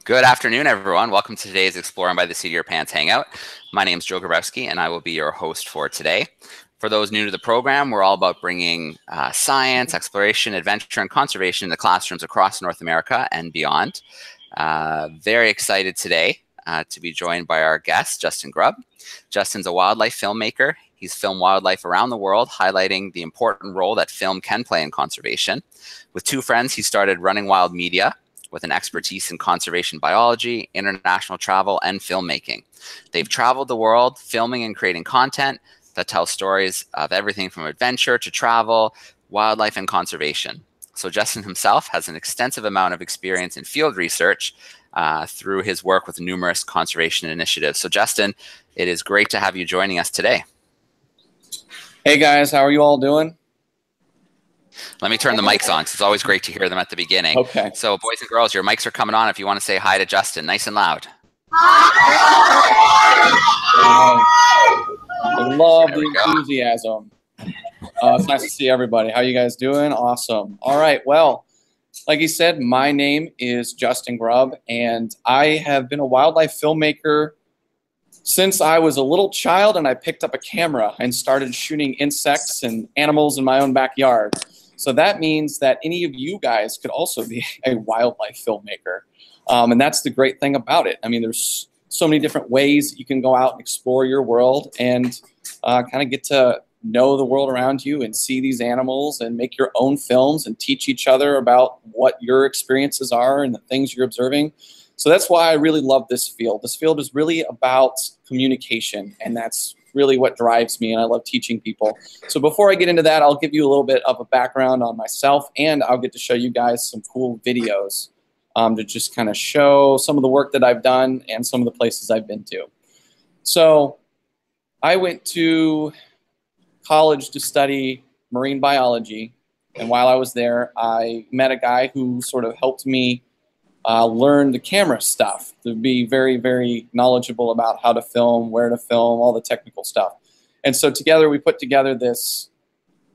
Good afternoon, everyone. Welcome to today's Exploring by the Seat of Your Pants Hangout. My name is Joe Grabowski, and I will be your host for today. For those new to the program, we're all about bringing science, exploration, adventure, and conservation into classrooms across North America and beyond. Very excited today to be joined by our guest, Justin Grubb. Justin's a wildlife filmmaker. He's filmed wildlife around the world, highlighting the important role that film can play in conservation. With two friends, he started Running Wild Media, with an expertise in conservation biology, international travel, and filmmaking. They've traveled the world filming and creating content that tells stories of everything from adventure to travel, wildlife, and conservation. So Justin himself has an extensive amount of experience in field research through his work with numerous conservation initiatives. So Justin, it is great to have you joining us today. Hey guys, how are you all doing? Let me turn the mics on, because it's always great to hear them at the beginning. Okay. So boys and girls, your mics are coming on if you want to say hi to Justin, nice and loud. I love the enthusiasm. It's nice to see everybody. How you guys doing? Awesome. All right. Well, like he said, my name is Justin Grubb, and I have been a wildlife filmmaker since I was a little child, and I picked up a camera and started shooting insects and animals in my own backyard. So that means that any of you guys could also be a wildlife filmmaker. And that's the great thing about it. I mean, there's so many different ways that you can go out and explore your world and kind of get to know the world around you and see these animals and make your own films and teach each other about what your experiences are and the things you're observing. So that's why I really love this field. This field is really about communication, and that's really what drives me, and I love teaching people. So before I get into that, I'll give you a little bit of a background on myself, and I'll get to show you guys some cool videos to just kind of show some of the work that I've done and some of the places I've been to. So I went to college to study marine biology, and while I was there, I met a guy who sort of helped me learn the camera stuff, to be very, very knowledgeable about how to film, where to film, all the technical stuff. And so together we put together this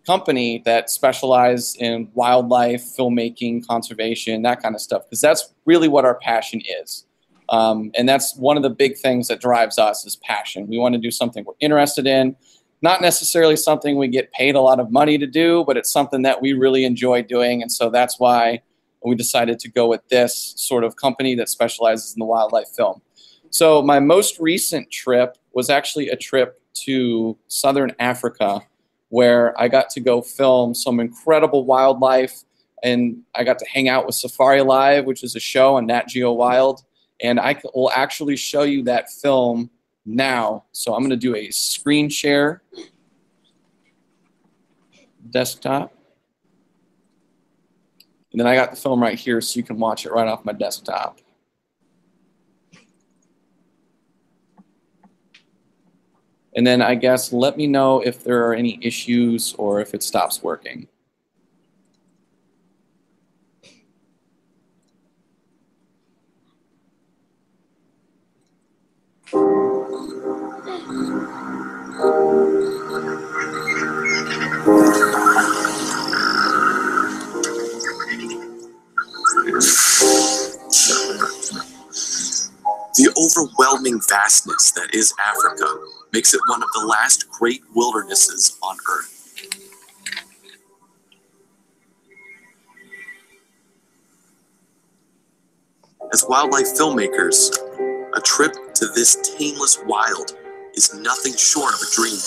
company that specialized in wildlife, filmmaking, conservation, that kind of stuff, because that's really what our passion is. And that's one of the big things that drives us is passion. We want to do something we're interested in, not necessarily something we get paid a lot of money to do, but it's something that we really enjoy doing. And so that's why we decided to go with this sort of company that specializes in the wildlife film. So my most recent trip was actually a trip to Southern Africa, where I got to go film some incredible wildlife, and I got to hang out with Safari Live, which is a show on NatGeo Wild, and I will actually show you that film now. So I'm going to do a screen share desktop. And then I got the film right here so you can watch it right off my desktop. And then I guess let me know if there are any issues or if it stops working. The overwhelming vastness that is Africa makes it one of the last great wildernesses on Earth. As wildlife filmmakers, a trip to this tameless wild is nothing short of a dream.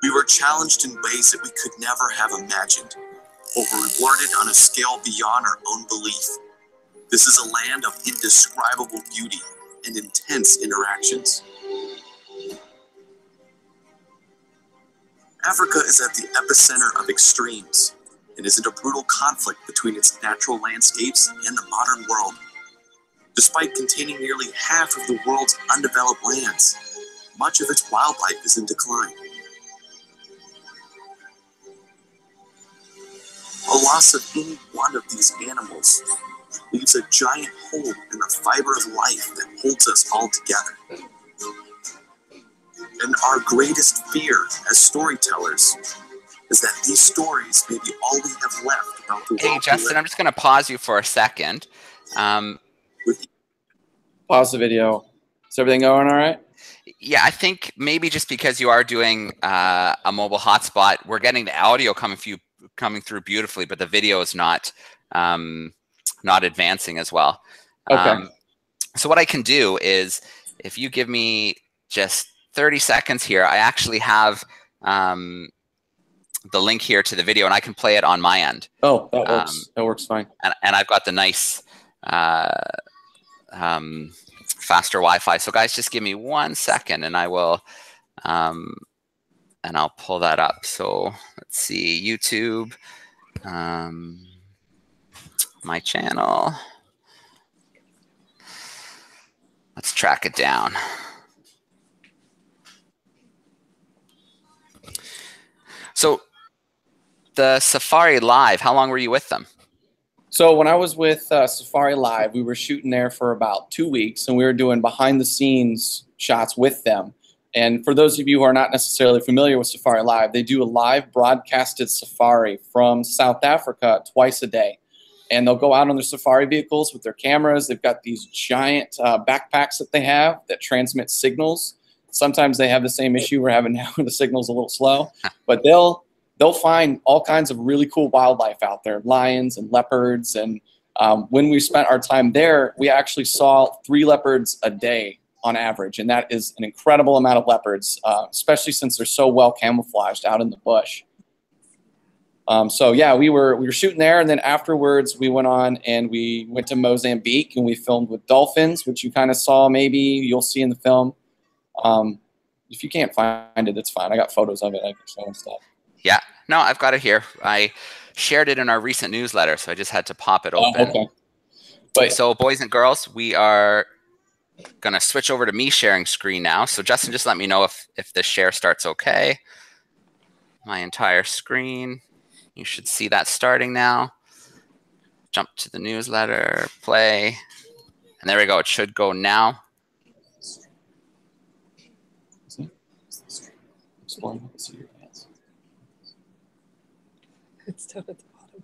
We were challenged in ways that we could never have imagined, but were rewarded on a scale beyond our own belief. This is a land of indescribable beauty and intense interactions. Africa is at the epicenter of extremes and is in a brutal conflict between its natural landscapes and the modern world. Despite containing nearly half of the world's undeveloped lands, much of its wildlife is in decline. A loss of any one of these animals leaves a giant hole in the fiber of life that holds us all together. And our greatest fear as storytellers is that these stories may be all we have left about the world. Hey, Justin, I'm just going to pause you for a second. Pause the video. Is everything going all right? Yeah, I think maybe just because you are doing a mobile hotspot, we're getting the audio coming through beautifully, but the video is not advancing as well. Okay. So what I can do is, if you give me just 30 seconds here, I actually have the link here to the video, and I can play it on my end. Oh, that works. That works fine. And I've got the nice faster Wi-Fi. So guys, just give me 1 second, and I will, and I'll pull that up. So let's see, YouTube, my channel. Let's track it down. So the Safari Live, how long were you with them? So when I was with Safari Live, we were shooting there for about 2 weeks, and we were doing behind-the-scenes shots with them. And for those of you who are not necessarily familiar with Safari Live, they do a live broadcasted safari from South Africa twice a day. And they'll go out on their safari vehicles with their cameras. They've got these giant backpacks that they have that transmit signals. Sometimes they have the same issue we're having now, the signal's a little slow. But they'll find all kinds of really cool wildlife out there, lions and leopards. And when we spent our time there, we actually saw 3 leopards a day on average. And that is an incredible amount of leopards, especially since they're so well camouflaged out in the bush. So yeah, we were shooting there, and then afterwards we went on and we went to Mozambique and we filmed with dolphins, which you kind of saw. Maybe you'll see in the film. If you can't find it, it's fine. I got photos of it. I can show and stuff. Yeah, no, I've got it here. I shared it in our recent newsletter, so I just had to pop it open. Okay. But, so boys and girls, we are going to switch over to me sharing screen now. So Justin, just let me know if the share starts okay. My entire screen. You should see that starting now. Jump to the newsletter, play, and there we go. It should go now. It's down at the bottom.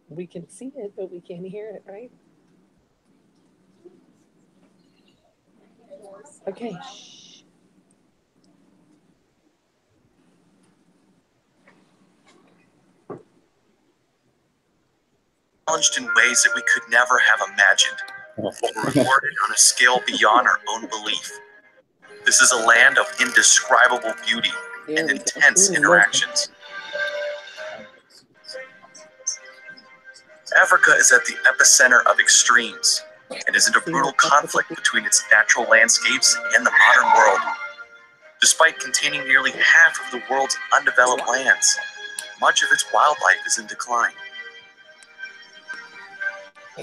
We can see it, but we can't hear it, right? Okay. Shh. Challenged in ways that we could never have imagined, but were rewarded on a scale beyond our own belief. This is a land of indescribable beauty and intense interactions. Africa is at the epicenter of extremes and is in a brutal conflict between its natural landscapes and the modern world. Despite containing nearly half of the world's undeveloped lands, much of its wildlife is in decline. A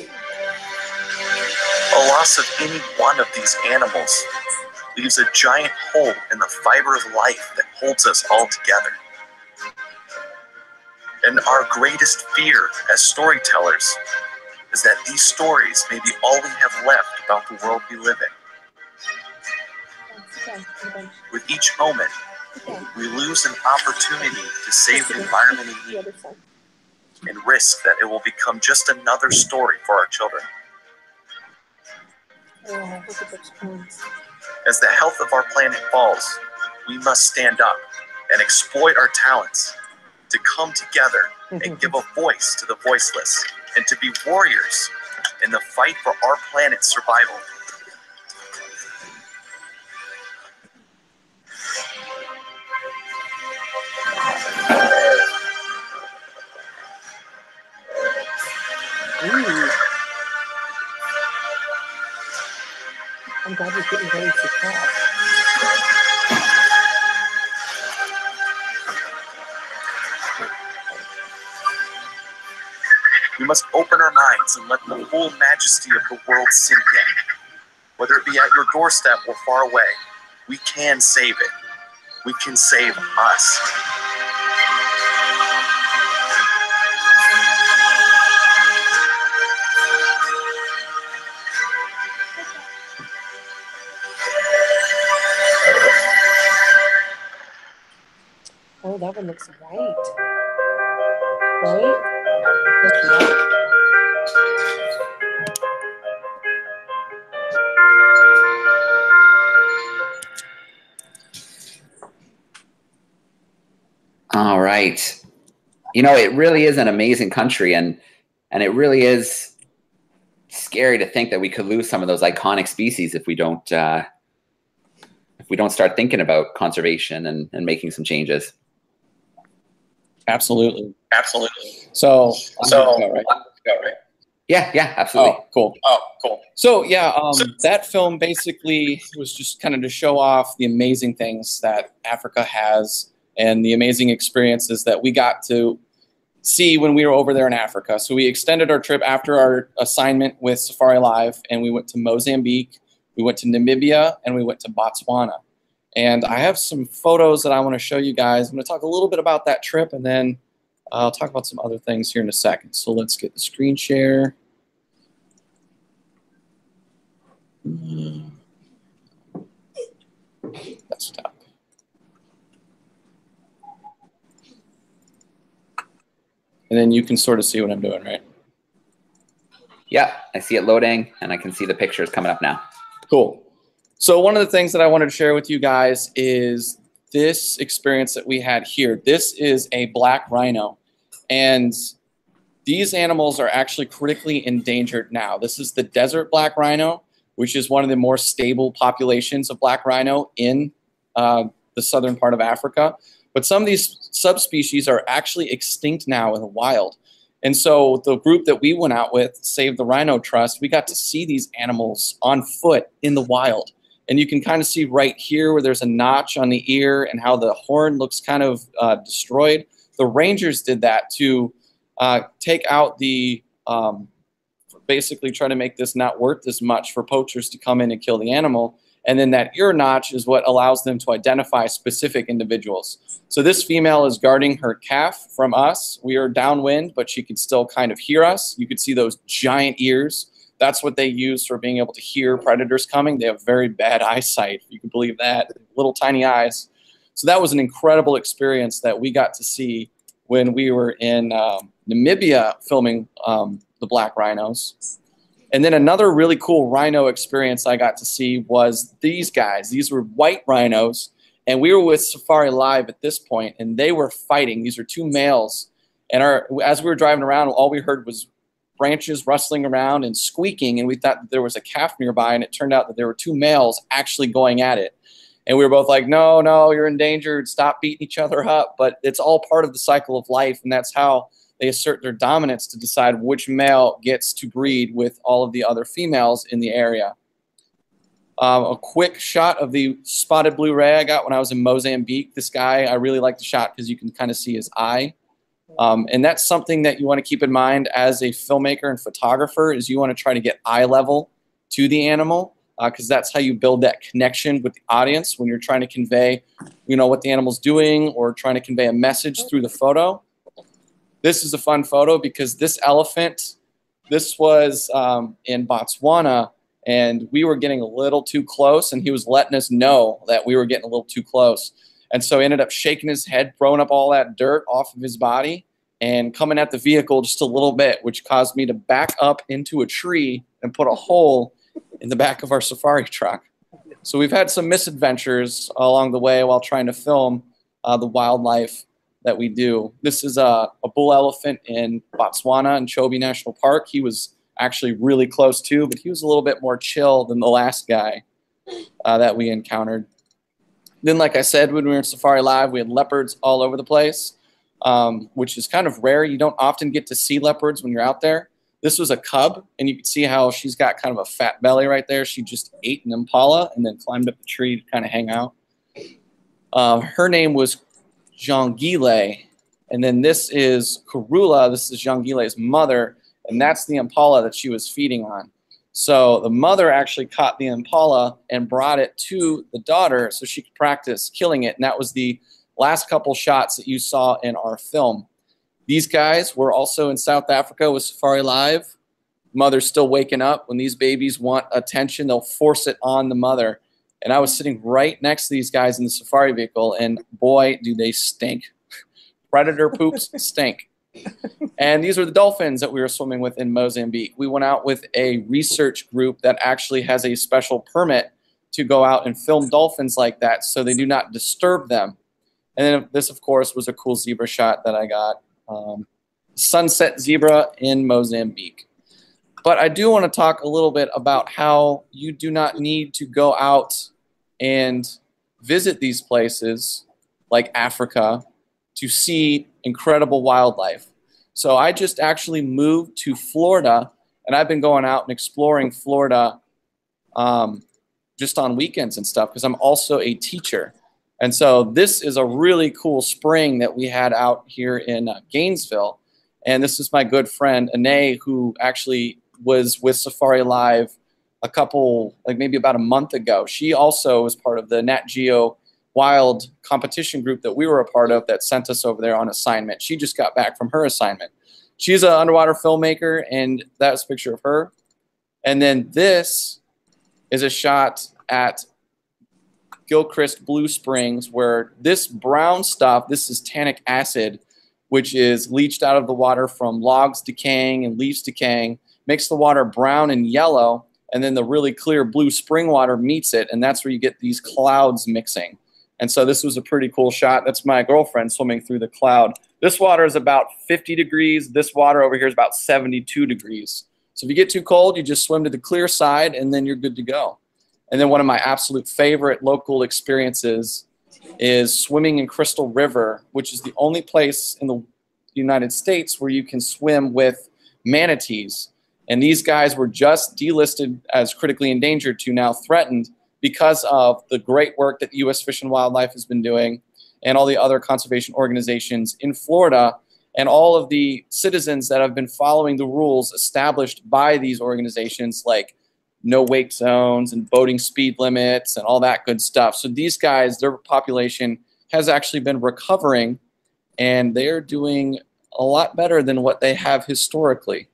loss of any one of these animals leaves a giant hole in the fiber of life that holds us all together. And our greatest fear as storytellers is that these stories may be all we have left about the world we live in. With each moment, we lose an opportunity to save the environment in need and risk that it will become just another story for our children. As the health of our planet falls, we must stand up and exploit our talents to come together and give a voice to the voiceless and to be warriors in the fight for our planet's survival. I'm glad you're getting ready to talk. We must open our minds and let the full majesty of the world sink in. Whether it be at your doorstep or far away, we can save it. We can save us. that one looks white. Right? Looks white. All right. You know, it really is an amazing country, and it really is scary to think that we could lose some of those iconic species if we don't start thinking about conservation and making some changes. Absolutely. So right? Yeah, absolutely. Oh, cool. So yeah, that film basically was just kind of to show off the amazing things that Africa has and the amazing experiences that we got to see when we were over there in Africa. So we extended our trip after our assignment with Safari Live, and we went to Mozambique, we went to Namibia, and we went to Botswana. And I have some photos that I want to show you guys. I'm going to talk a little bit about that trip, and then I'll talk about some other things here in a second. So let's get the screen share. Desktop. And then you can sort of see what I'm doing, right? Yeah, I see it loading, and I can see the pictures coming up now. Cool. So one of the things that I wanted to share with you guys is this experience that we had here. This is a black rhino, and these animals are actually critically endangered now. This is the desert black rhino, which is one of the more stable populations of black rhino in the southern part of Africa. But some of these subspecies are actually extinct now in the wild. And so the group that we went out with, Save the Rhino Trust, we got to see these animals on foot in the wild. And you can kind of see right here where there's a notch on the ear and how the horn looks kind of destroyed. The rangers did that to take out the, basically try to make this not worth as much for poachers to come in and kill the animal. And then that ear notch is what allows them to identify specific individuals. So this female is guarding her calf from us. We are downwind, but she could still kind of hear us. You could see those giant ears. That's what they use for being able to hear predators coming. They have very bad eyesight, if you can believe that. Little tiny eyes. So that was an incredible experience that we got to see when we were in Namibia filming the black rhinos. And then another really cool rhino experience I got to see was these guys. These were white rhinos, and we were with Safari Live at this point, and they were fighting. These are two males, and as we were driving around, all we heard was branches rustling around and squeaking, and we thought that there was a calf nearby, and it turned out that there were two males actually going at it. And we were both like, no, you're endangered. Stop beating each other up. But it's all part of the cycle of life, and that's how they assert their dominance to decide which male gets to breed with all of the other females in the area. A quick shot of the spotted blue ray I got when I was in Mozambique. This guy, I really like the shot because you can kind of see his eye. And that's something that you want to keep in mind as a filmmaker and photographer is you want to try to get eye level to the animal because that's how you build that connection with the audience when you're trying to convey, what the animal's doing or trying to convey a message through the photo. This is a fun photo because this elephant, this was in Botswana, and we were getting a little too close, and he was letting us know that we were getting a little too close. And so he ended up shaking his head, throwing up all that dirt off of his body, and coming at the vehicle just a little bit, which caused me to back up into a tree and put a hole in the back of our safari truck. So we've had some misadventures along the way while trying to film the wildlife that we do. This is a bull elephant in Botswana in Chobe National Park. He was actually really close too, but he was a little bit more chill than the last guy that we encountered. Then, like I said, when we were in Safari Live, we had leopards all over the place, which is kind of rare. You don't often get to see leopards when you're out there. This was a cub, and you can see how she's got kind of a fat belly right there. She just ate an impala and then climbed up the tree to kind of hang out. Her name was Jongile, and then this is Karula. This is Jongile's mother, and that's the impala that she was feeding on. So the mother actually caught the impala and brought it to the daughter so she could practice killing it, and that was the last couple shots that you saw in our film. These guys were also in South Africa with Safari Live. Mother's still waking up. When these babies want attention, they'll force it on the mother. And I was sitting right next to these guys in the safari vehicle, and boy, do they stink. Predator poops stink. And these are the dolphins that we were swimming with in Mozambique. We went out with a research group that actually has a special permit to go out and film dolphins like that so they do not disturb them. And then this, of course, was a cool zebra shot that I got. Sunset zebra in Mozambique. But I do want to talk a little bit about how you do not need to go out and visit these places like Africa to see incredible wildlife. So I just actually moved to Florida, and I've been going out and exploring Florida just on weekends and stuff because I'm also a teacher. And so this is a really cool spring that we had out here in Gainesville. And this is my good friend, Anae, who actually was with Safari Live maybe about a month ago. She also was part of the NatGeo Wild competition group that we were a part of that sent us over there on assignment. She just got back from her assignment. She's an underwater filmmaker, and that's a picture of her. And then this is a shot at Gilchrist Blue Springs, where this brown stuff, this is tannic acid, which is leached out of the water from logs decaying and leaves decaying, makes the water brown and yellow, and then the really clear blue spring water meets it, and that's where you get these clouds mixing. And so this was a pretty cool shot. That's my girlfriend swimming through the cloud. This water is about 50 degrees. This water over here is about 72 degrees. So if you get too cold, you just swim to the clear side, and then you're good to go. And then one of my absolute favorite local experiences is swimming in Crystal River, which is the only place in the United States where you can swim with manatees. And these guys were just delisted as critically endangered to now threatened because of the great work that U.S. Fish and Wildlife has been doing and all the other conservation organizations in Florida and all of the citizens that have been following the rules established by these organizations like no wake zones and boating speed limits and all that good stuff. So these guys, their population has actually been recovering, and they're doing a lot better than what they have historically.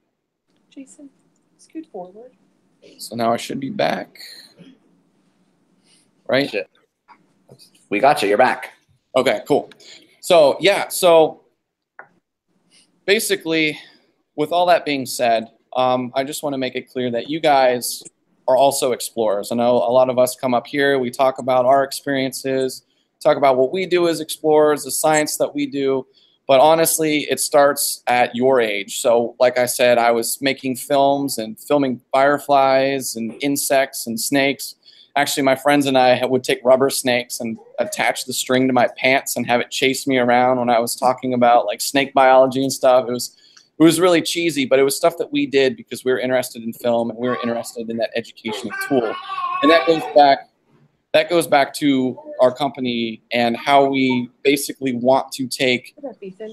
Jason, scoot forward. So now I should be back. Right? We got you. You're back. Okay, cool. So yeah, so basically, with all that being said, I just want to make it clear that you guys are also explorers. I know a lot of us come up here, we talk about our experiences, talk about what we do as explorers, the science that we do, but honestly, it starts at your age. So like I said, I was making films and filming fireflies and insects and snakes. Actually, my friends and I would take rubber snakes and attach the string to my pants and have it chase me around when I was talking about like snake biology and stuff. It was really cheesy, but it was stuff that we did because we were interested in film and we were interested in that educational tool. And that goes back to our company and how we basically want to take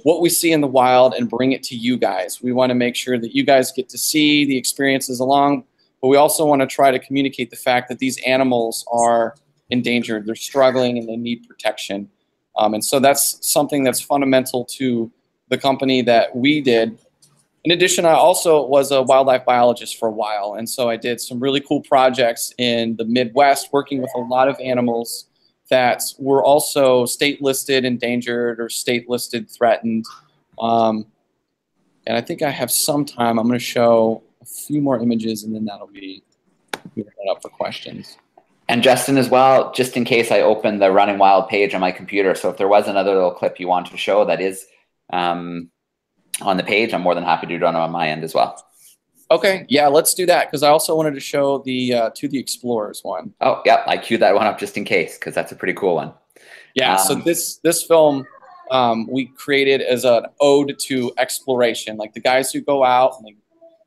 what we see in the wild and bring it to you guys. We want to make sure that you guys get to see the experiences along, but we also want to try to communicate the fact that these animals are endangered, they're struggling, and they need protection. And so that's something that's fundamental to the company that we did. In addition, I also was a wildlife biologist for a while, and so I did some really cool projects in the Midwest, working with a lot of animals that were also state-listed endangered or state-listed threatened. And I think I have some time. I'm going to show a few more images, and then that'll be up for questions. And Justin as well, just in case I open the Running Wild page on my computer, so if there was another little clip you want to show that is on the page, I'm more than happy to do it on my end as well. Okay, yeah, let's do that, because I also wanted to show the To the Explorers one. Oh, yeah, I queued that one up just in case, because that's a pretty cool one. Yeah, so this film we created as an ode to exploration, like the guys who go out and like,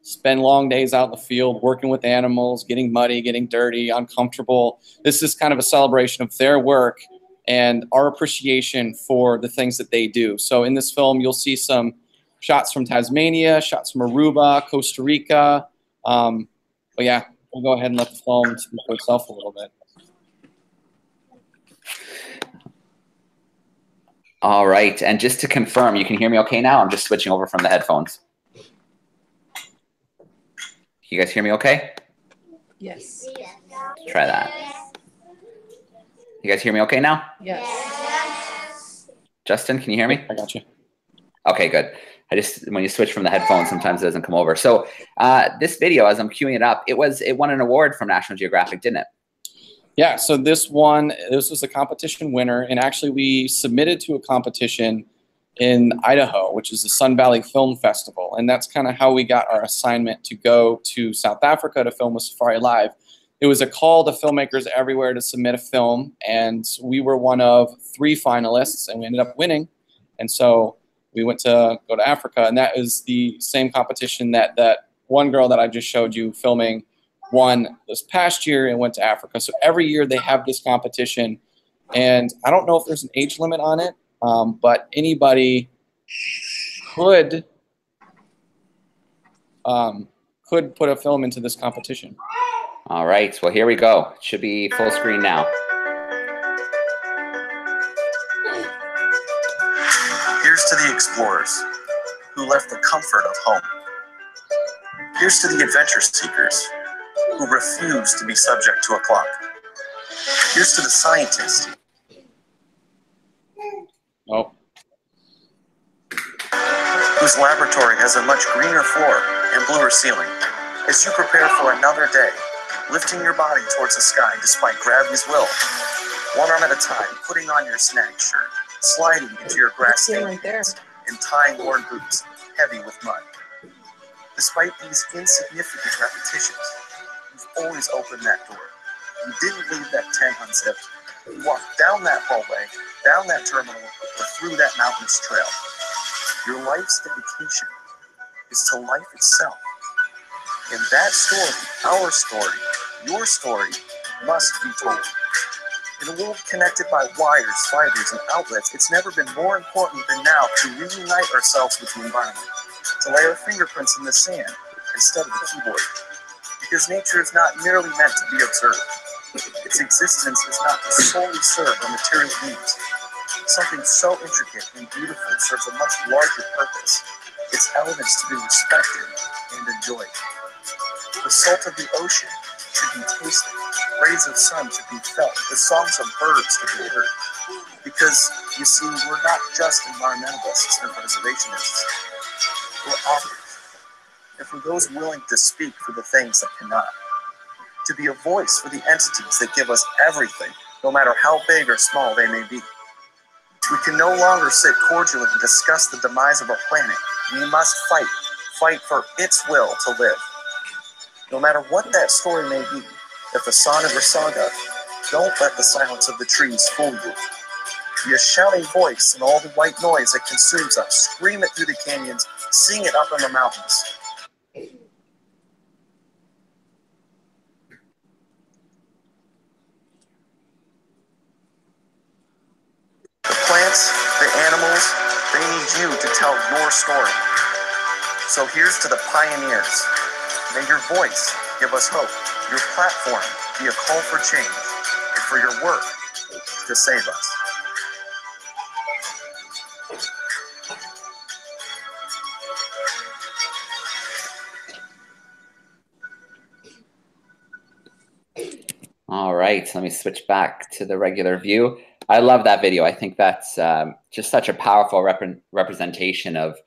spend long days out in the field working with animals, getting muddy, getting dirty, uncomfortable. This is kind of a celebration of their work and our appreciation for the things that they do. So in this film, you'll see some shots from Tasmania, shots from Aruba, Costa Rica. But yeah, we'll go ahead and let the film speak for itself a little bit. All right, and just to confirm, you can hear me okay now? I'm just switching over from the headphones. You guys hear me okay? Yes. Let's try that. You guys hear me okay now? Yes. Justin, can you hear me? I got you. Okay, good. When you switch from the headphones, sometimes it doesn't come over. So this video, as I'm queuing it up, it won an award from National Geographic, didn't it? Yeah, so this was a competition winner, and actually we submitted to a competition in Idaho, which is the Sun Valley Film Festival, and that's kind of how we got our assignment to go to South Africa to film with Safari Live. It was a call to filmmakers everywhere to submit a film, and we were one of 3 finalists, and we ended up winning. And so we went to go to Africa, and that is the same competition that one girl that I just showed you filming won this past year and went to Africa. So every year they have this competition, and I don't know if there's an age limit on it, but anybody could put a film into this competition. All right, well, here we go. It should be full screen now. Here's to the explorers who left the comfort of home. Here's to the adventure seekers who refuse to be subject to a clock. Here's to the scientists. Oh. Whose laboratory has a much greener floor and bluer ceiling as you prepare for another day, lifting your body towards the sky despite gravity's will, one arm at a time, putting on your snag shirt, sliding into your grass-stained pants, and tying worn boots, heavy with mud. Despite these insignificant repetitions, you've always opened that door. You didn't leave that tent unzipped. You walked down that hallway, down that terminal, or through that mountainous trail. Your life's dedication is to life itself. And that story, our story, your story, must be told. In a world connected by wires, fibers, and outlets, it's never been more important than now to reunite ourselves with the environment, to lay our fingerprints in the sand instead of the keyboard. Because nature is not merely meant to be observed. Its existence is not to solely serve our material needs. Something so intricate and beautiful serves a much larger purpose. Its elements to be respected and enjoyed. The salt of the ocean should be tasted, rays of sun to be felt, the songs of birds to be heard. Because, you see, we're not just environmentalists and preservationists. We're authors. And for those willing to speak for the things that cannot. To be a voice for the entities that give us everything, no matter how big or small they may be. We can no longer sit cordially and discuss the demise of our planet. We must fight for its will to live. No matter what that story may be, if a sonnet or saga, don't let the silence of the trees fool you. Be a shouting voice in all the white noise that consumes us. Scream it through the canyons, sing it up in the mountains. The plants, the animals, they need you to tell your story. So here's to the pioneers. May your voice give us hope, your platform be a call for change, and for your work to save us. All right, let me switch back to the regular view. I love that video. I think that's just such a powerful representation of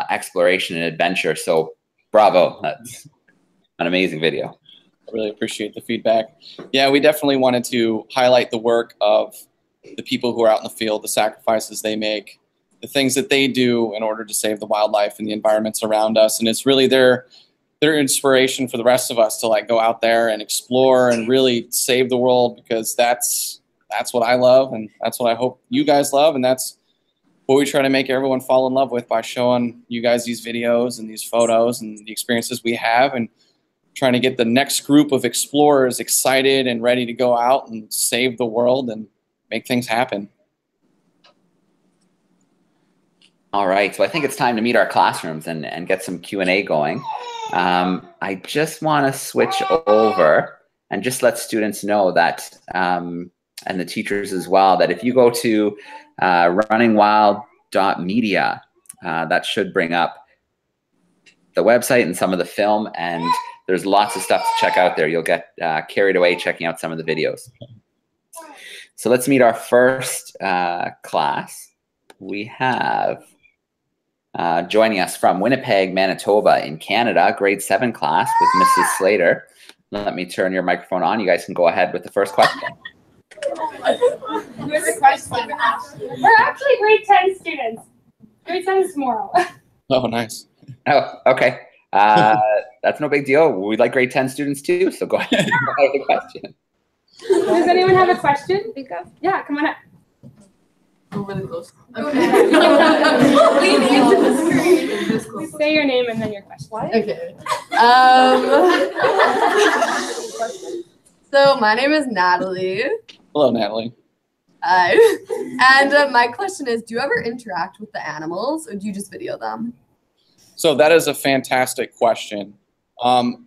exploration and adventure. So bravo, that's an amazing video. I really appreciate the feedback. Yeah, we definitely wanted to highlight the work of the people who are out in the field, the sacrifices they make, the things that they do in order to save the wildlife and the environments around us. And it's really their inspiration for the rest of us to like go out there and explore and really save the world, because that's what I love, and that's what I hope you guys love, and that's what we try to make everyone fall in love with by showing you guys these videos and these photos and the experiences we have, and trying to get the next group of explorers excited and ready to go out and save the world and make things happen. All right, so I think it's time to meet our classrooms and get some Q&A going. I just want to switch over and just let students know that, and the teachers as well, that if you go to runningwild.media, that should bring up the website and some of the film, and there's lots of stuff to check out there. You'll get carried away checking out some of the videos. So let's meet our first class. We have Joining us from Winnipeg, Manitoba in Canada, grade 7 class with Mrs. Slater. Let me turn your microphone on. You guys can go ahead with the first question. We're actually grade 10 students. Grade 10 is tomorrow. Oh, nice. Oh, okay. That's no big deal. We like grade 10 students too, so go ahead with the question. Does anyone have a question? Yeah, come on up. We're really close. Okay. Say your name and then your question. What? Okay. So my name is Natalie. Hello, Natalie. Hi. And my question is, do you ever interact with the animals or do you just video them? So that is a fantastic question.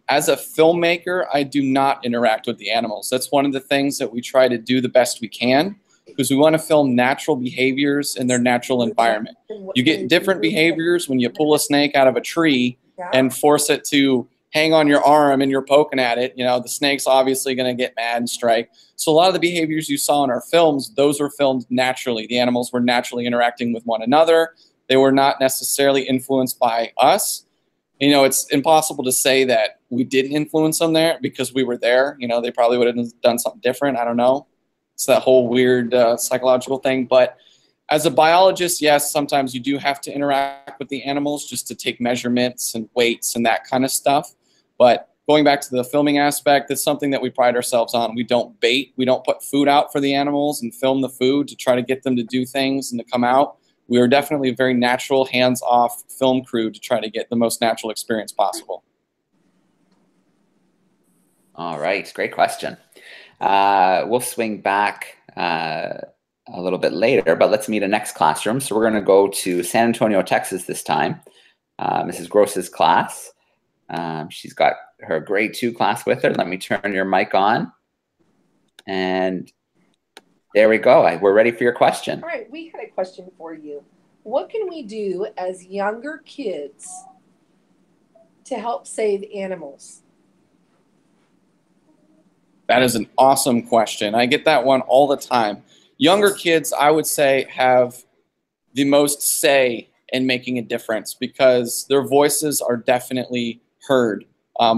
As a filmmaker, I do not interact with the animals. That's one of the things that we try to do the best we can, because we want to film natural behaviors in their natural environment. You get different behaviors when you pull a snake out of a tree and force it to hang on your arm and you're poking at it. You know, the snake's obviously going to get mad and strike. So a lot of the behaviors you saw in our films, those were filmed naturally. The animals were naturally interacting with one another. They were not necessarily influenced by us. You know, it's impossible to say that we didn't influence them there because we were there. You know, they probably would have done something different. I don't know. It's that whole weird psychological thing. But as a biologist, yes, sometimes you do have to interact with the animals just to take measurements and weights and that kind of stuff. But going back to the filming aspect, that's something that we pride ourselves on. We don't bait. We don't put food out for the animals and film the food to try to get them to do things and to come out. We are definitely a very natural, hands-off film crew to try to get the most natural experience possible. All right, great question. We'll swing back a little bit later, but let's meet a next classroom. So we're going to go to San Antonio, Texas this time. Mrs. Gross's class. She's got her grade 2 class with her. Let me turn your mic on. And there we go. We're ready for your question. All right, we had a question for you. What can we do as younger kids to help save animals? That is an awesome question. I get that one all the time. Younger kids, I would say, have the most say in making a difference because their voices are definitely heard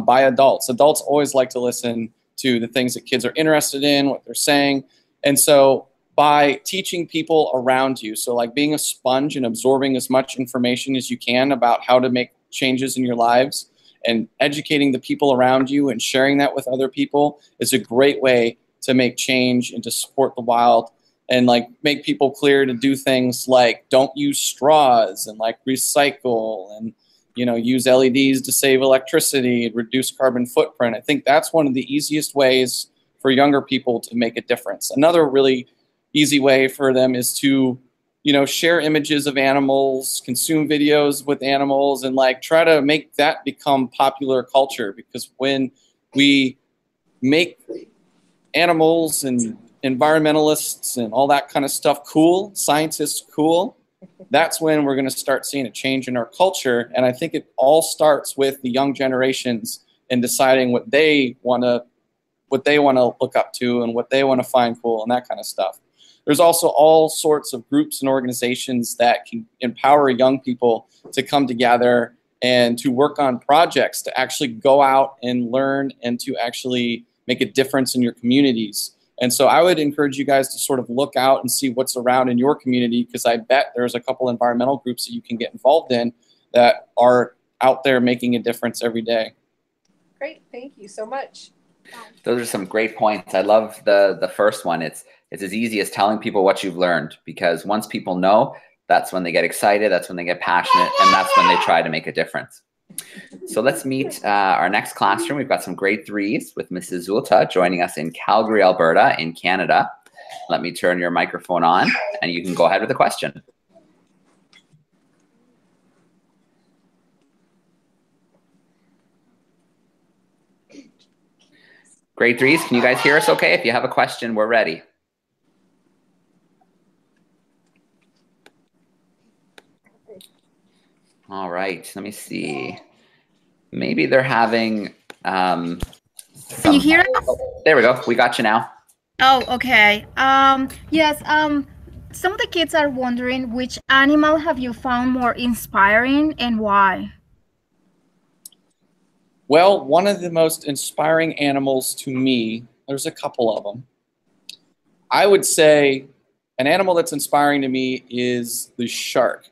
by adults. Adults always like to listen to the things that kids are interested in, what they're saying. And so by teaching people around you, so like being a sponge and absorbing as much information as you can about how to make changes in your lives and educating the people around you and sharing that with other people is a great way to make change and to support the wild and like make people clear to do things like don't use straws and like recycle and, you know, use LEDs to save electricity, reduce carbon footprint. I think that's one of the easiest ways for younger people to make a difference. Another really easy way for them is to, you know, share images of animals, consume videos with animals, and like try to make that become popular culture. Because when we make animals and environmentalists and all that kind of stuff cool, scientists cool, that's when we're going to start seeing a change in our culture. And I think it all starts with the young generations and deciding what they want to look up to and what they want to find cool and that kind of stuff. There's also all sorts of groups and organizations that can empower young people to come together and to work on projects, to actually go out and learn and to actually make a difference in your communities. And so I would encourage you guys to sort of look out and see what's around in your community, because I bet there's a couple environmental groups that you can get involved in that are out there making a difference every day. Great, thank you so much. Those are some great points. I love the first one. It's as easy as telling people what you've learned, because once people know, that's when they get excited, that's when they get passionate, and that's when they try to make a difference. So let's meet our next classroom. We've got some grade 3s with Mrs. Zulta joining us in Calgary, Alberta in Canada. Let me turn your microphone on and you can go ahead with the question. Grade 3s, can you guys hear us okay? If you have a question, we're ready. All right, let me see. Maybe they're having Can you hear us? There we go. We got you now. Oh, okay. Yes, some of the kids are wondering, which animal have you found more inspiring and why? Well, one of the most inspiring animals to me, there's a couple of them. I would say an animal that's inspiring to me is the shark,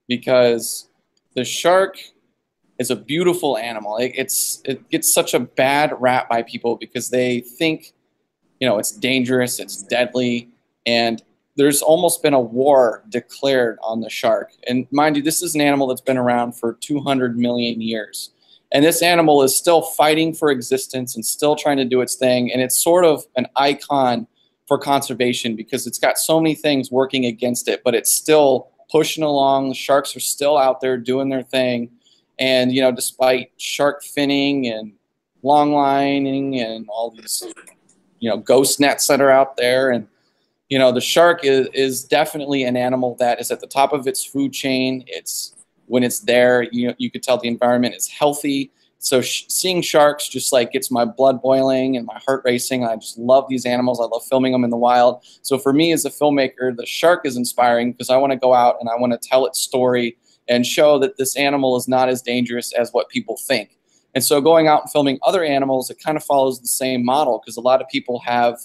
because the shark is a beautiful animal. It gets such a bad rap by people because they think, you know, it's dangerous, it's deadly, and there's almost been a war declared on the shark. And mind you, this is an animal that's been around for 200 million years. And this animal is still fighting for existence and still trying to do its thing. And it's sort of an icon for conservation because it's got so many things working against it, but it's still pushing along. The sharks are still out there doing their thing. And, you know, despite shark finning and long lining and all these, you know, ghost nets that are out there, and you know, the shark is definitely an animal that is at the top of its food chain. It's when it's there, you know, you could tell the environment is healthy. So seeing sharks just like gets my blood boiling and my heart racing. I just love these animals. I love filming them in the wild. So for me as a filmmaker, the shark is inspiring because I want to go out and I want to tell its story and show that this animal is not as dangerous as what people think. And so going out and filming other animals, it kind of follows the same model because a lot of people have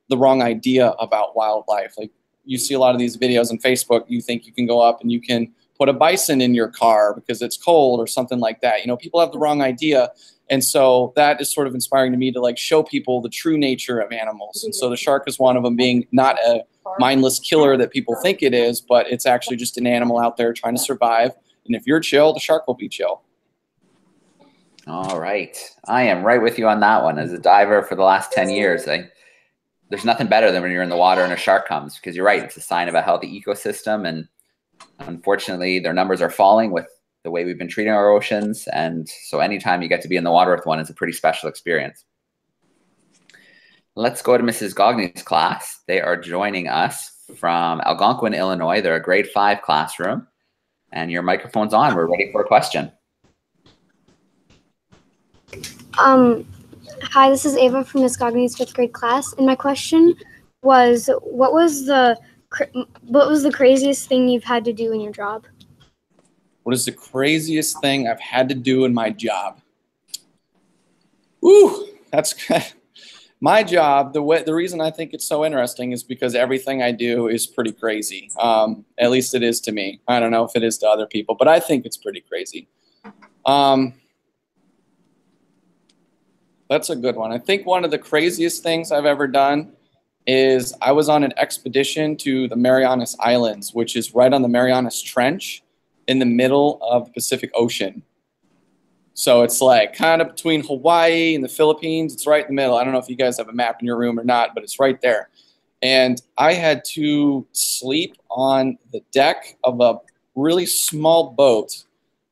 the wrong idea about wildlife. Like you see a lot of these videos on Facebook, you think you can go up and you can put a bison in your car because it's cold or something like that. You know, people have the wrong idea. And so that is sort of inspiring to me to like show people the true nature of animals. And so the shark is one of them, being not a mindless killer that people think it is, but it's actually just an animal out there trying to survive. And if you're chill, the shark will be chill. All right. I am right with you on that one. As a diver for the last 10 years, there's nothing better than when you're in the water and a shark comes, because you're right. It's a sign of a healthy ecosystem. And unfortunately, their numbers are falling with the way we've been treating our oceans. And so anytime you get to be in the water with one, it's a pretty special experience. Let's go to Mrs. Gogne's class. They are joining us from Algonquin, Illinois. They're a grade 5 classroom. And your microphone's on. We're ready for a question. Hi, this is Ava from Miss Gogne's 5th grade class, and my question was, what was the craziest thing you've had to do in your job? What is the craziest thing I've had to do in my job? Ooh, that's my job. The reason I think it's so interesting is because everything I do is pretty crazy. At least it is to me. I don't know if it is to other people, but I think it's pretty crazy. That's a good one. I think one of the craziest things I've ever done is I was on an expedition to the Marianas Islands, which is right on the Marianas Trench in the middle of the Pacific Ocean. So it's like kind of between Hawaii and the Philippines. It's right in the middle. I don't know if you guys have a map in your room or not, but it's right there. And I had to sleep on the deck of a really small boat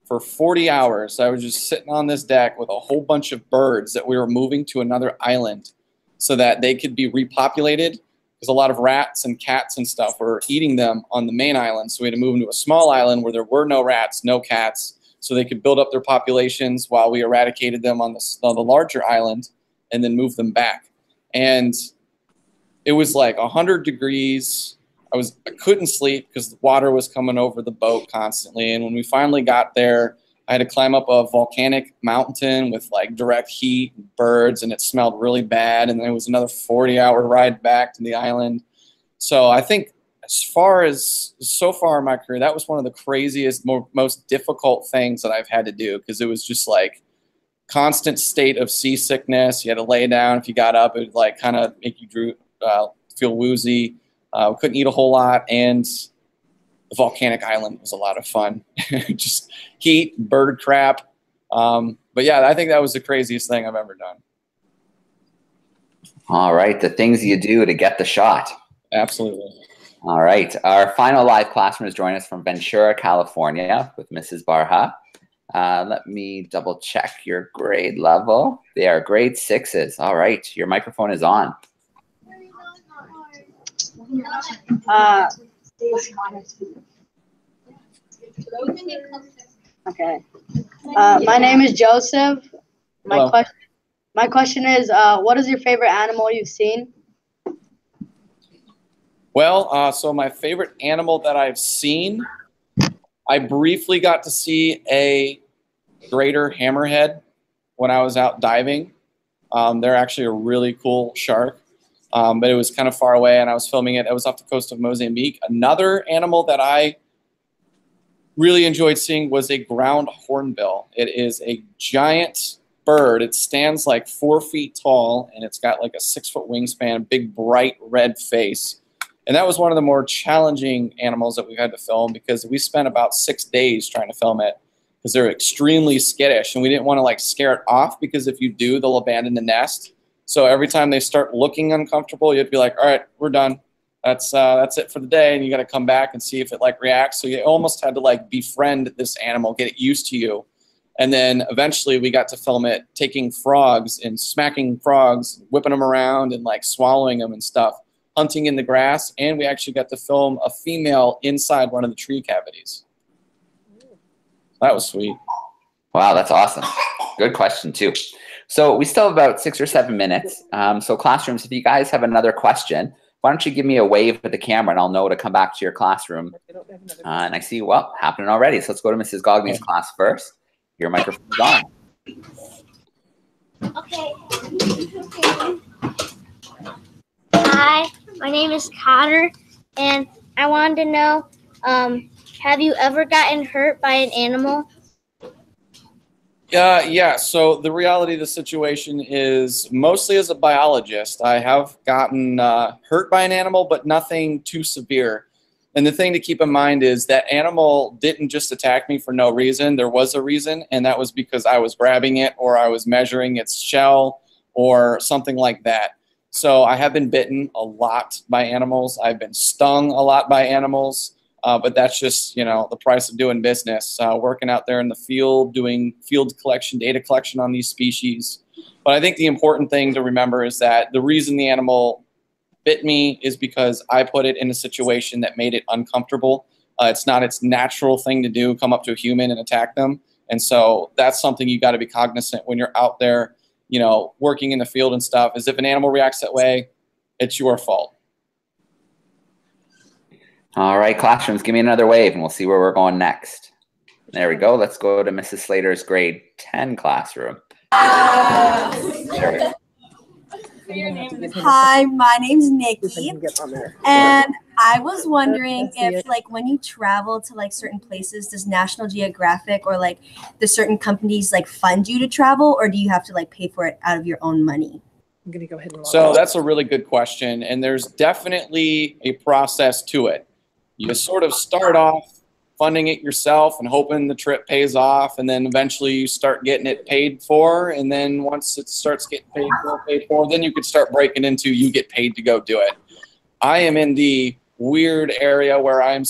for 40 hours. I was just sitting on this deck with a whole bunch of birds that we were moving to another island so that they could be repopulated, because a lot of rats and cats and stuff were eating them on the main island. So we had to move them to a small island where there were no rats, no cats, so they could build up their populations while we eradicated them on the larger island and then move them back. And it was like 100 degrees. I couldn't sleep because the water was coming over the boat constantly. And when we finally got there, I had to climb up a volcanic mountain with like direct heat and birds, and it smelled really bad. And then it was another 40-hour ride back to the island. So I think so far in my career, that was one of the craziest, most difficult things that I've had to do, because it was just like constant state of seasickness. You had to lay down. If you got up, it would like kind of make you feel woozy. Couldn't eat a whole lot, and the volcanic island was a lot of fun. Just heat, bird crap. But yeah, I think that was the craziest thing I've ever done. All right, the things you do to get the shot. Absolutely. All right, our final live classroom is joining us from Ventura, California with Mrs. Barha. Let me double check your grade level. They are grade 6s. All right, your microphone is on. Okay. My name is Joseph. My question is, what is your favorite animal you've seen? Well, so my favorite animal that I've seen, I briefly got to see a greater hammerhead when I was out diving. They're actually a really cool shark, but it was kind of far away and I was filming it. It was off the coast of Mozambique. Another animal that I really enjoyed seeing was a ground hornbill. It is a giant bird. It stands like 4 feet tall and it's got like a 6-foot wingspan, a big bright red face. And that was one of the more challenging animals that we've had to film because we spent about 6 days trying to film it because they're extremely skittish and we didn't want to like scare it off because if you do, they'll abandon the nest. So every time they start looking uncomfortable, you have to be like, all right, we're done. That's it for the day. And you got to come back and see if it like reacts. So you almost had to like befriend this animal, get it used to you. And then eventually we got to film it taking frogs and smacking frogs, whipping them around and like swallowing them and stuff, hunting in the grass. And we actually got to film a female inside one of the tree cavities. That was sweet. Wow, that's awesome. Good question too. So we still have about 6 or 7 minutes. So classrooms, if you guys have another question, why don't you give me a wave with the camera and I'll know to come back to your classroom. And I see, well, happening already. So let's go to Mrs. Gogne's class first. Your microphone is on. Okay. Hi, my name is Connor, and I wanted to know, have you ever gotten hurt by an animal? Yeah, so the reality of the situation is mostly as a biologist, I have gotten hurt by an animal, but nothing too severe. And the thing to keep in mind is that animal didn't just attack me for no reason. There was a reason, and that was because I was grabbing it or I was measuring its shell or something like that. So I have been bitten a lot by animals. I've been stung a lot by animals. But that's just, you know, the price of doing business, working out there in the field, doing field collection, data collection on these species. But I think the important thing to remember is that the reason the animal bit me is because I put it in a situation that made it uncomfortable. It's not its natural thing to do, come up to a human and attack them. And so that's something you got to be cognizant when you're out there, you know, working in the field and stuff, is if an animal reacts that way, it's your fault. All right, classrooms, give me another wave and we'll see where we're going next. There we go. Let's go to Mrs. Slater's grade 10 classroom. There we go. Hi, my name's Nikki, and I was wondering if, like, when you travel to like certain places, does National Geographic or like the certain companies like fund you to travel, or do you have to like pay for it out of your own money? I'm gonna go ahead and. So that's a really good question, and there's definitely a process to it. You sort of start off funding it yourself and hoping the trip pays off, and then eventually you start getting it paid for, and then once it starts getting paid for, then you could start breaking into you get paid to go do it. I am in the weird area where I'm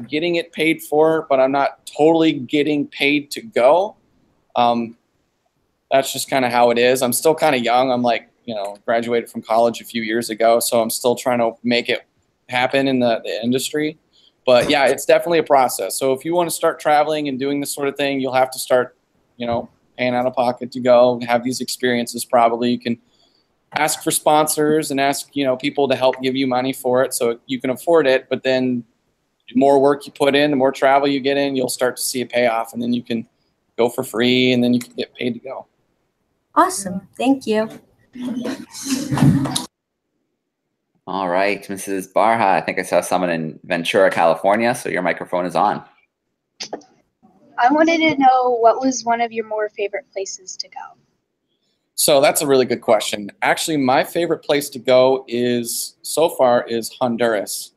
getting it paid for, but I'm not totally getting paid to go. That's just kind of how it is. I'm still kind of young. I'm like, you know, graduated from college a few years ago, so I'm still trying to make it happen in the industry. But yeah, it's definitely a process. So if you want to start traveling and doing this sort of thing, you'll have to start, you know, paying out of pocket to go have these experiences. Probably you can ask for sponsors and ask, you know, people to help give you money for it so you can afford it. But then the more work you put in, the more travel you get in, you'll start to see a payoff, and then you can go for free and then you can get paid to go. Awesome. Thank you. All right, Mrs. Barha, I think I saw someone in Ventura, California, so your microphone is on. I wanted to know, what was one of your more favorite places to go? So that's a really good question. Actually, my favorite place to go so far is Honduras.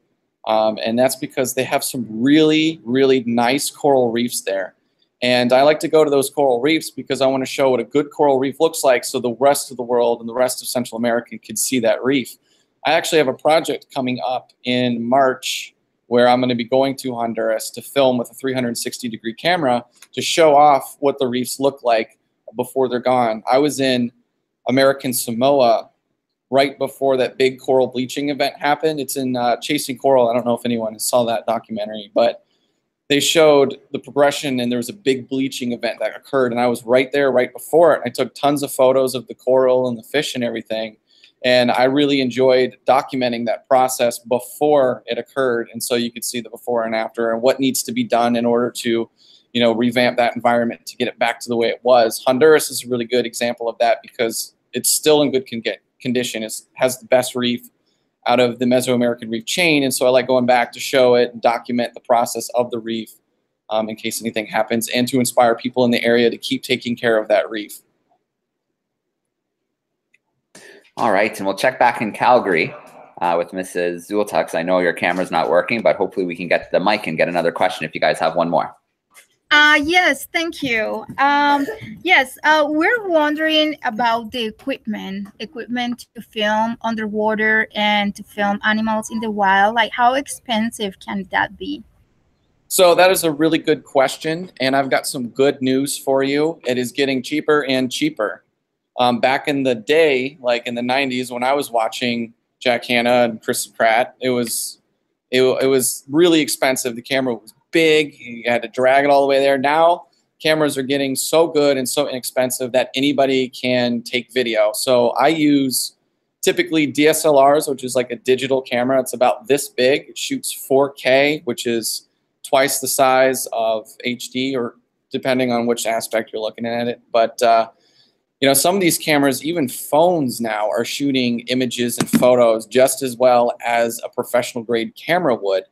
And that's because they have some really, really nice coral reefs there. And I like to go to those coral reefs because I want to show what a good coral reef looks like so the rest of the world and the rest of Central America can see that reef. I actually have a project coming up in March where I'm going to be going to Honduras to film with a 360-degree camera to show off what the reefs look like before they're gone. I was in American Samoa right before that big coral bleaching event happened. It's in Chasing Coral. I don't know if anyone saw that documentary, but they showed the progression, and there was a big bleaching event that occurred, and I was right there right before it. I took tons of photos of the coral and the fish and everything. And I really enjoyed documenting that process before it occurred. And so you could see the before and after and what needs to be done in order to, you know, revamp that environment to get it back to the way it was. Honduras is a really good example of that because it's still in good condition. It has the best reef out of the Mesoamerican reef chain. And so I like going back to show it and document the process of the reef in case anything happens, and to inspire people in the area to keep taking care of that reef. All right, and we'll check back in Calgary with Mrs. Zulta. I know your camera's not working, but hopefully we can get the mic and get another question if you guys have one more. Yes, thank you. Yes, we're wondering about the equipment to film underwater and to film animals in the wild. Like, how expensive can that be? So that is a really good question, and I've got some good news for you. It is getting cheaper and cheaper. Back in the day, like in the 90s, when I was watching Jack Hanna and Chris Pratt, it was really expensive. The camera was big. You had to drag it all the way there. Now, cameras are getting so good and so inexpensive that anybody can take video. So I use typically DSLRs, which is like a digital camera. It's about this big. It shoots 4K, which is twice the size of HD, or depending on which aspect you're looking at it. But you know, some of these cameras, even phones now, are shooting images and photos just as well as a professional grade camera would.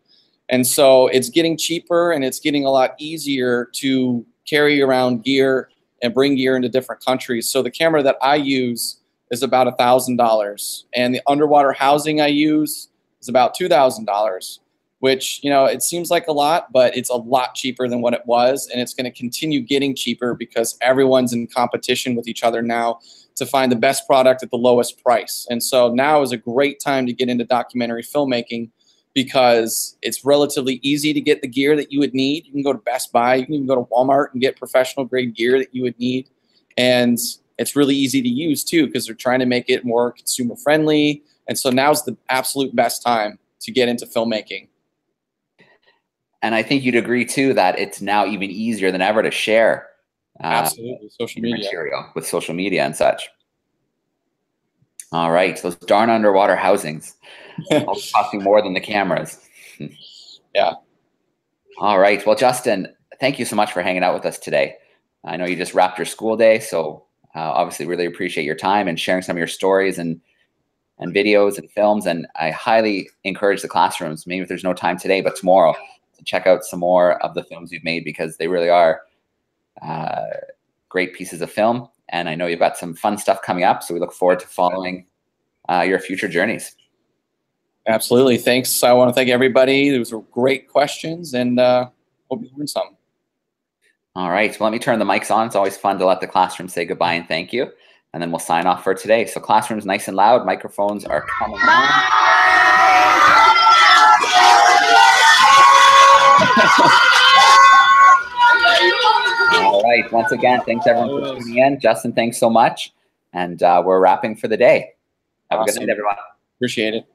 And so it's getting cheaper, and it's getting a lot easier to carry around gear and bring gear into different countries. So the camera that I use is about $1,000, and the underwater housing I use is about $2,000, which, you know, it seems like a lot, but it's a lot cheaper than what it was, and it's going to continue getting cheaper because everyone's in competition with each other now to find the best product at the lowest price. And so now is a great time to get into documentary filmmaking because it's relatively easy to get the gear that you would need. You can go to Best Buy, you can even go to Walmart and get professional grade gear that you would need. And it's really easy to use too because they're trying to make it more consumer friendly. And so now's the absolute best time to get into filmmaking. And I think you'd agree too that it's now even easier than ever to share absolutely social media material with social media and such. All right, those darn underwater housings, always costing more than the cameras. Yeah. All right. Well, Justin, thank you so much for hanging out with us today. I know you just wrapped your school day, so obviously really appreciate your time and sharing some of your stories and videos and films. And I highly encourage the classrooms, maybe if there's no time today, but tomorrow, to check out some more of the films you've made because they really are great pieces of film. And I know you've got some fun stuff coming up, so we look forward to following your future journeys. Absolutely. Thanks. I want to thank everybody. Those were great questions, and hope you learned some. All right. Well, let me turn the mics on. It's always fun to let the classroom say goodbye and thank you. And then we'll sign off for today. So classroom's nice and loud. Microphones are coming on. All right. Once again, thanks everyone for tuning in. Justin, thanks so much. And we're wrapping for the day. Have a good night, everyone. Appreciate it.